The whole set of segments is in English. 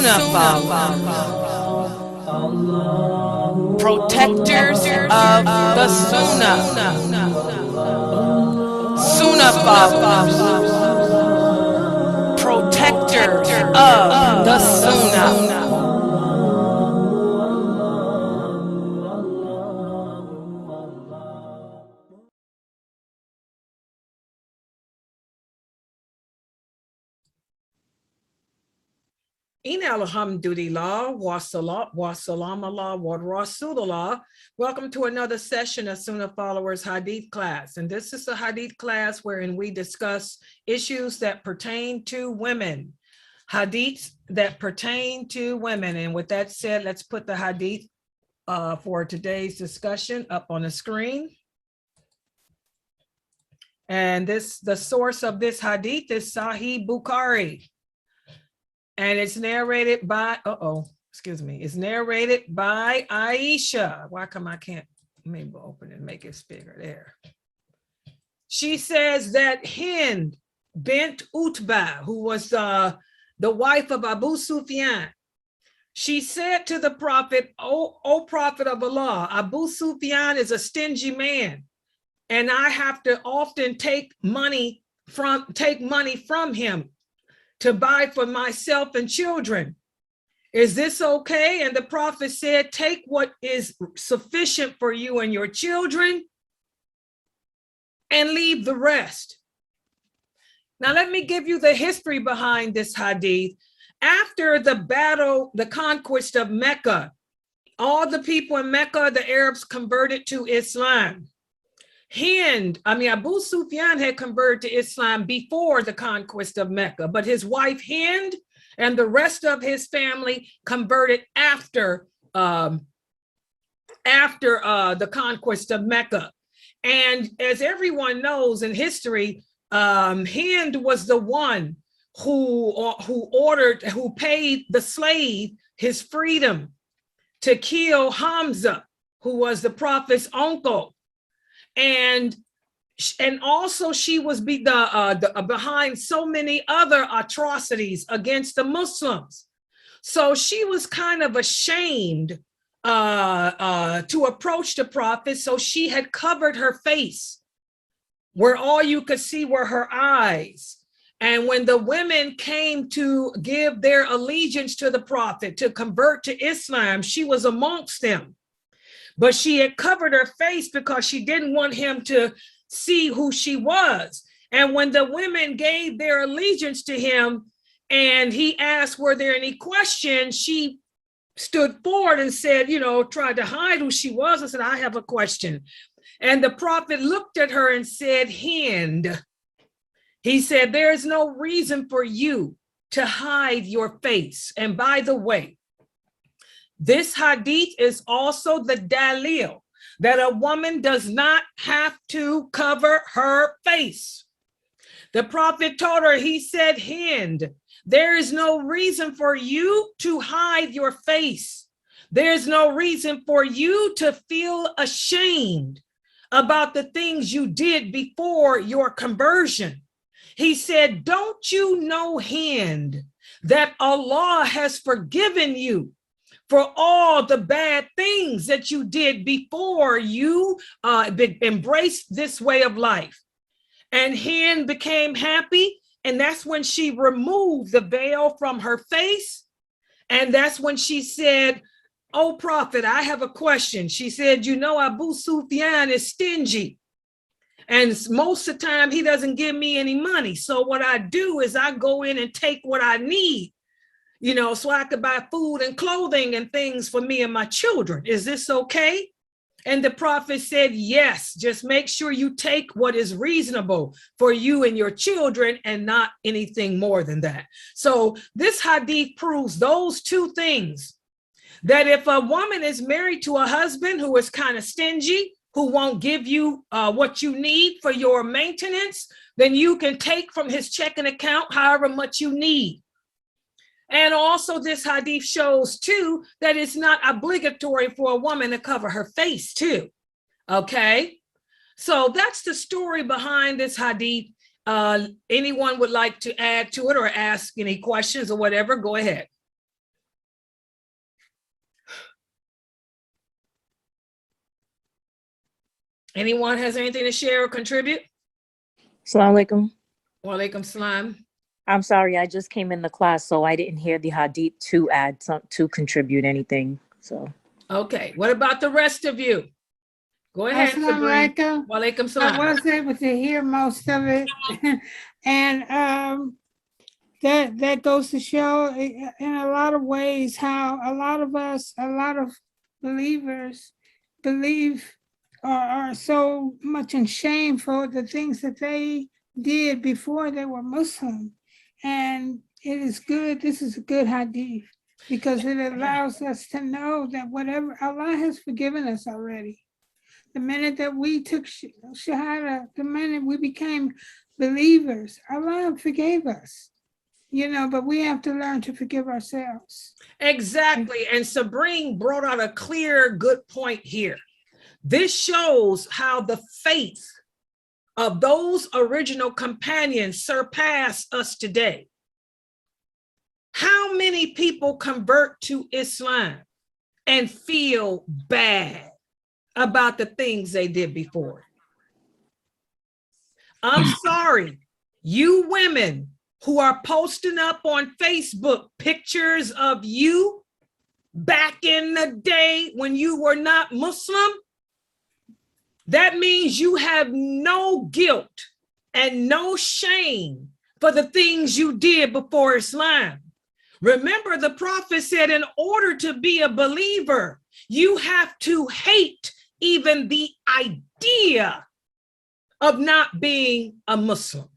Sunnahfollowers, protectors of the Sunnah, Sunnahfollowers, protectors of the Sunnah. Alhamdulillah, wa salam Allah, wa rasulullah. Welcome to another session of Sunnahfollowers Hadith class. And this is a Hadith class wherein we discuss issues that pertain to women, Hadiths that pertain to women. And with that said, let's put the Hadith for today's discussion up on the screen. And the source of this Hadith is Sahih Bukhari. And it's narrated by, it's narrated by Aisha. Why come I can't, maybe open it and make it bigger there. She says that Hind, bint Utba, who was the wife of Abu Sufyan, she said to the Prophet, O Prophet of Allah, Abu Sufyan is a stingy man, and I have to often take money from him to buy for myself and children. Is this okay? And the Prophet said, take what is sufficient for you and your children and leave the rest. Now, let me give you the history behind this hadith. After the conquest of Mecca, all the people in Mecca, the Arabs, converted to Islam. Abu Sufyan had converted to Islam before the conquest of Mecca, but his wife Hind and the rest of his family converted after the conquest of Mecca. And as everyone knows in history, Hind was the one who paid the slave his freedom to kill Hamza, who was the Prophet's uncle. And also she was behind so many other atrocities against the Muslims. So she was kind of ashamed to approach the Prophet. So she had covered her face, where all you could see were her eyes. And when the women came to give their allegiance to the Prophet, to convert to Islam, she was amongst them. But she had covered her face because she didn't want him to see who she was. And when the women gave their allegiance to him and he asked, were there any questions? She stood forward and said, tried to hide who she was. I said, I have a question. And the Prophet looked at her and said, Hind. He said, there is no reason for you to hide your face. And by the way, this hadith is also the dalil that a woman does not have to cover her face. The Prophet told her, he said, Hind, there is no reason for you to hide your face. There's no reason for you to feel ashamed about the things you did before your conversion. He said, don't you know, Hind, that Allah has forgiven you for all the bad things that you did before you embraced this way of life. And Hind became happy, and that's when she removed the veil from her face. And that's when she said, oh, Prophet, I have a question. She said, Abu Sufyan is stingy. And most of the time, he doesn't give me any money. So what I do is I go in and take what I need, so I could buy food and clothing and things for me and my children. Is this okay? And the Prophet said, yes, just make sure you take what is reasonable for you and your children and not anything more than that. So this hadith proves those two things, that if a woman is married to a husband who is kind of stingy, who won't give you what you need for your maintenance, then you can take from his checking account however much you need. And also this hadith shows too that it's not obligatory for a woman to cover her face too. Okay, so that's the story behind this hadith. Anyone would like to add to it or ask any questions or whatever, go ahead. Anyone has anything to share or contribute? Assalamu alaikum. Wa alaikum salam. I'm sorry, I just came in the class, so I didn't hear the hadith to contribute anything. So Okay, what about the rest of you? Go ahead, Assalamu Sabrina. alaikum. Wa alaikum I salam. was able to hear most of it. And that goes to show in a lot of ways how a lot of us, a lot of believers believe or are so much in shame for the things that they did before they were Muslim. And it is good, this is a good hadith, because it allows us to know that whatever Allah has forgiven us already. The minute that we took Shahada, the minute we became believers, Allah forgave us, but we have to learn to forgive ourselves. Exactly. And Sabrina brought out a clear, good point here. This shows how the faith of those original companions surpass us today. How many people convert to Islam and feel bad about the things they did before? I'm sorry, you women who are posting up on Facebook pictures of you back in the day when you were not Muslim, that means you have no guilt and no shame for the things you did before Islam. Remember, the prophet said, in order to be a believer, you have to hate even the idea of not being a Muslim.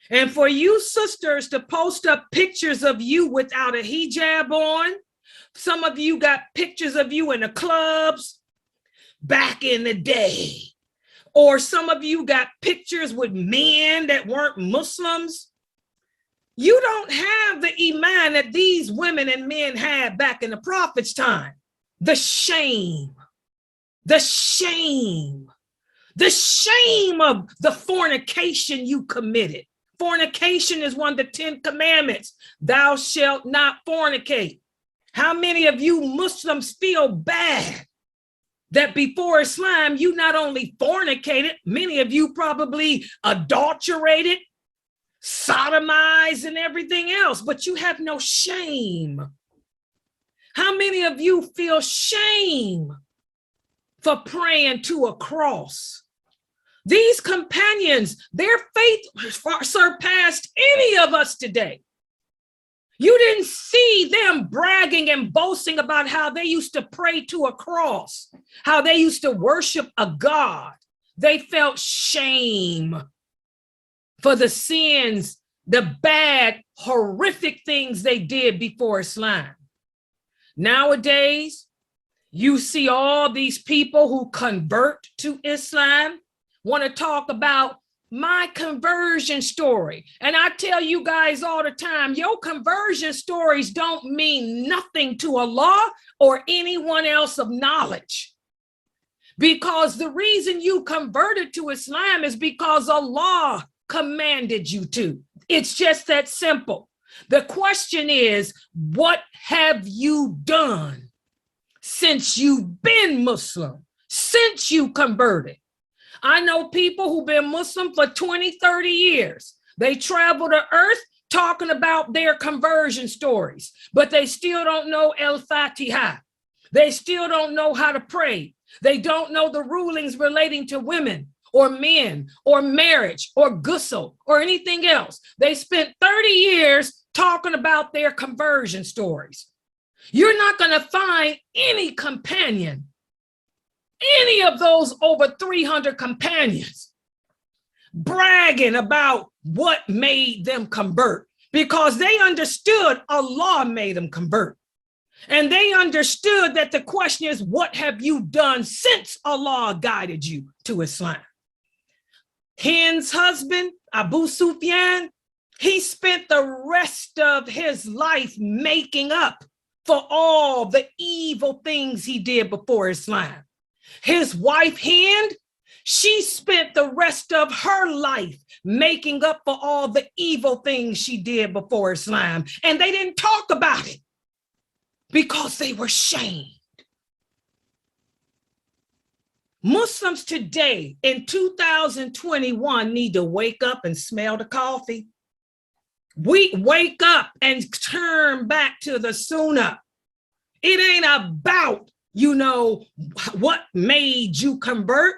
And for you sisters to post up pictures of you without a hijab on, some of you got pictures of you in the clubs back in the day, or some of you got pictures with men that weren't Muslims. You don't have the iman that these women and men had back in the prophet's time. The shame, the shame, the shame of the fornication you committed. Fornication is one of the 10 commandments. Thou shalt not fornicate. How many of you Muslims feel bad that before Islam, you not only fornicated, many of you probably adulterated, sodomized, and everything else, but you have no shame? How many of you feel shame for praying to a cross? These companions, their faith surpassed any of us today. You didn't see them bragging and boasting about how they used to pray to a cross, how they used to worship a God. They felt shame for the sins, the bad, horrific things they did before Islam. Nowadays, you see all these people who convert to Islam want to talk about my conversion story. And I tell you guys all the time, your conversion stories don't mean nothing to Allah or anyone else of knowledge. Because the reason you converted to Islam is because Allah commanded you to. It's just that simple. The question is, what have you done since you've been Muslim, since you converted? I know people who've been Muslim for 20, 30 years. They travel the earth talking about their conversion stories, but they still don't know El-Fatiha. They still don't know how to pray. They don't know the rulings relating to women or men or marriage or ghusl or anything else. They spent 30 years talking about their conversion stories. You're not going to find any companion, any of those over 300 companions, bragging about what made them convert, because they understood Allah made them convert. And they understood that the question is, what have you done since Allah guided you to Islam? Hind's husband, Abu Sufyan, he spent the rest of his life making up for all the evil things he did before Islam. His wife, Hind, she spent the rest of her life making up for all the evil things she did before Islam. And they didn't talk about it because they were shamed. Muslims today in 2021 need to wake up and smell the coffee. We wake up and turn back to the Sunnah. It ain't about, what made you convert.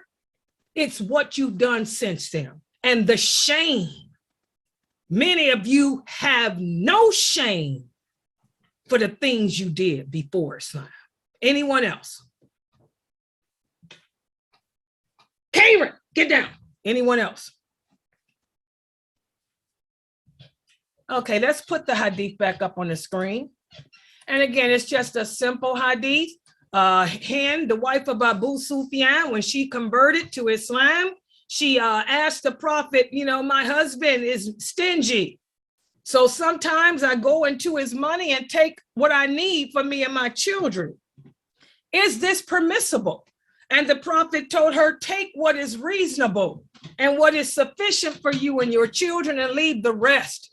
It's what you've done since then. And the shame. Many of you have no shame for the things you did before Islam. Anyone else? Karen, get down. Anyone else? Okay, let's put the hadith back up on the screen. And again, it's just a simple hadith. Hind, the wife of Abu Sufyan, when she converted to Islam, she asked the prophet, my husband is stingy. So sometimes I go into his money and take what I need for me and my children. Is this permissible? And the prophet told her, take what is reasonable and what is sufficient for you and your children and leave the rest.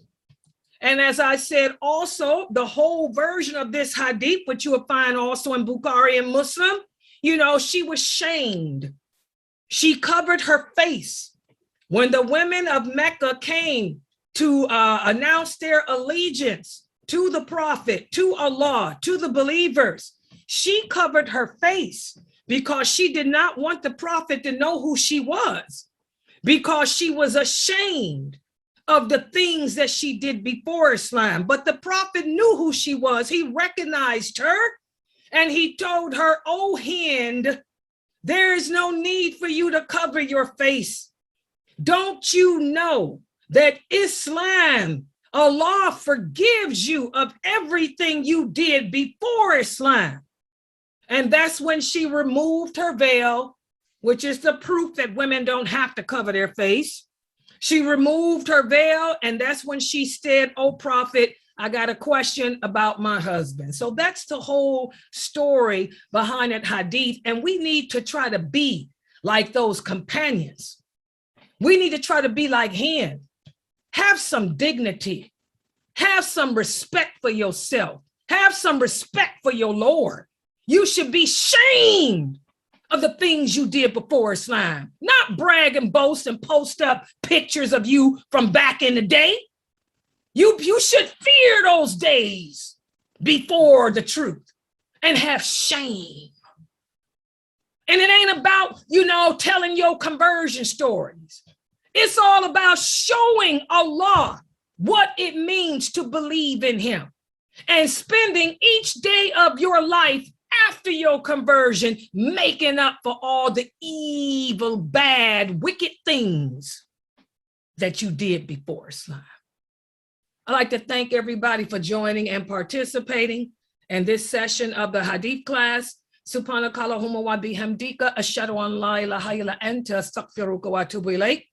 And as I said, also, the whole version of this hadith, which you will find also in Bukhari and Muslim, she was shamed. She covered her face. When the women of Mecca came to announce their allegiance to the prophet, to Allah, to the believers, she covered her face because she did not want the prophet to know who she was, because she was ashamed of the things that she did before Islam. But the prophet knew who she was. He recognized her and he told her, "Oh, Hind, there is no need for you to cover your face. Don't you know that Islam, Allah forgives you of everything you did before Islam?" And that's when she removed her veil, which is the proof that women don't have to cover their face. She removed her veil, and that's when she said, "Oh, prophet, I got a question about my husband." So that's the whole story behind that hadith. And we need to try to be like those companions. We need to try to be like Hind. Have some dignity. Have some respect for yourself. Have some respect for your Lord. You should be shamed of the things you did before Islam, not brag and boast and post up pictures of you from back in the day. You should fear those days before the truth and have shame. And it ain't about, telling your conversion stories. It's all about showing Allah what it means to believe in him and spending each day of your life after your conversion, making up for all the evil, bad, wicked things that you did before Islam. I'd like to thank everybody for joining and participating in this session of the Hadith class. Subhanakallahumma wa bihamdika ashhadu an la ilaha illa anta astaghfiruka wa atubu ilayk.